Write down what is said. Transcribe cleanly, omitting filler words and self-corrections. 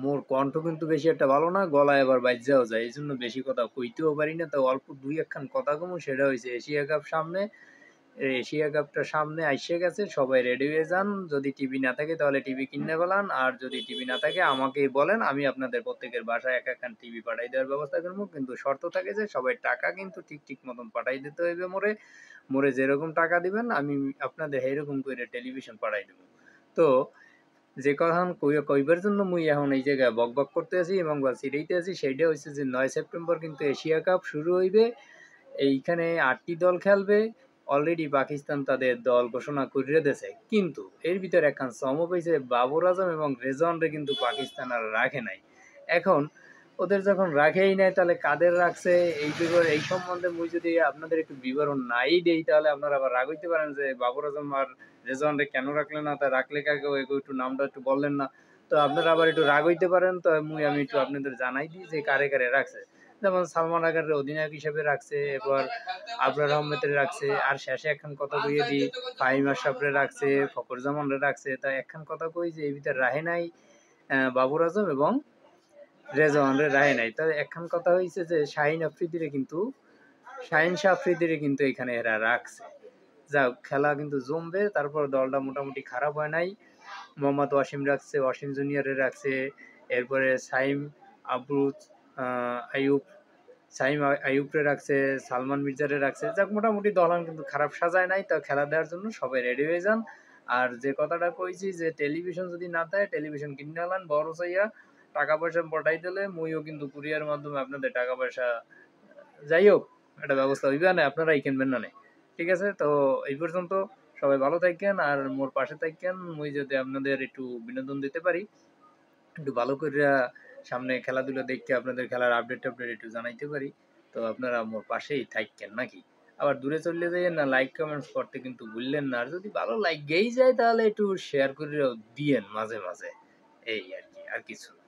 মোর কণ্ঠ কিন্তু বেশি একটা ভালো না, গলায় আবার বাইজ্যাও যায়। এইজন্য বেশি কথা কইতেও পারি না। তো অল্প ২-১ খান কথা কমু, সেটা হইছে এশিয়া কাপ সামনে। এশিয়া কাপটা সামনে আইসা গেছে, সবাই রেডি হয়ে যান। যদি টিভি না থাকে তাহলে টিভি কিনে ফেলান। আর যদি টিভি না থাকে আমাকেই বলেন, আমি আপনাদের প্রত্যেকের বাসায় এক একখান টিভি পাঠাই দেওয়ার ব্যবস্থা করবো। কিন্তু শর্ত থাকে যে সবাই টাকা কিন্তু ঠিক মতন পাঠাই দিতে হইবে মোরে। মোরে যেরকম টাকা দিবেন আমি আপনাদের সেইরকম করে টেলিভিশন পাঠাই দেবো। তো যে কথান কইবার জন্য মুই এখন এই জায়গায় বকবক করতে আছি এবং বা সিঁড়িতে আছি, সেইটা হচ্ছে যে ৯ সেপ্টেম্বর কিন্তু এশিয়া কাপ শুরু হইবে। এইখানে ৮টি দল খেলবে। অলরেডি পাকিস্তান তাদের দল ঘোষণা কইরে দিয়েছে। কিন্তু এর ভিতরে একখান চমক হইছে, বাবর আজম এবং রেজওয়ানরে কিন্তু পাকিস্তান আর রাখে নাই। এখন ওদের যখন রাখেই নাই তাহলে কাদের রাখছে এই সম্বন্ধে মুই যদি আপনাদের একটু বিবরণ নাই দেই তাহলে আপনারা আবার রাগ হইতে পারেন যে বাবর আজম আর রেজওয়ানরে কেন রাখলেন না, তা রাখলে কাকে একটু নামটা একটু বললেন না। তো আপনারা আবার একটু রাগ হইতে পারেন, তো আমি একটু আপনাদের জানাই দিই যে কারে রাখছে। যেমন সালমান আগারে অধিনায়ক হিসেবে রাখছে, এরপর আবরার আহমেদের রাখছে, আর শেষে একখান কথা কইয়ে দিই, ফাহিম আশরাফরে রাখছে, ফখর জামানরে রাখছে। তা একখান কথা কই যে এই ভিতরে রাহে নাই বাবর আজম এবং রেজওয়ানরে রাহে নাই। তবে একখান কথা হইছে যে শাহিন শাহ আফ্রিদিরে কিন্তু এখানে এরা রাখছে। যাক, খেলা কিন্তু জমবে। তারপর দলটা মোটামুটি খারাপ হয় নাই। মোহাম্মদ ওয়াসিম রাখছে, ওয়াসিম জুনিয়রে রাখছে, এরপরে সাইম আবরুজ আইয়ুব আইয়ুবরে রাখছে, সালমান মির্জারে রাখছে। যাক, মোটামুটি দলহান কিন্তু খারাপ সাজায় নাই। তো খেলা দেওয়ার জন্য সবাই রেডি হয়ে যান। আর যে কথাটা কইছি যে টেলিভিশন যদি না থাকে টেলিভিশন কিনে আনলান বড় চাইয়া, টাকা পয়সা পটাই দিলে মুইও কিন্তু কুরিয়ার মাধ্যমে আপনাদের টাকা পয়সা যাই হোক একটা ব্যবস্থা হইবে না, আপনারাই কিনবেন না। ঠিক আছে, তো এই পর্যন্ত। সবাই ভালো থাকেন আর মোর পাশে থাকেন। মুই যদি আপনাদের একটু বিনোদন দিতে পারি, একটু ভালো করে সামনে খেলাধুলা দেখতে আপনাদের খেলার আপডেট টাপডেট একটু জানাইতে পারি, তো আপনারা মোর পাশেই থাকেন নাকি। আবার দূরে চলে যাইয়েন না, লাইক কমেন্টস করতে কিন্তু ভুললেন না। আর যদি ভালো লাগেই যায় তাহলে একটু শেয়ার করে দিয়েন মাঝে মাঝে। এই আর কি, আর কিছু না।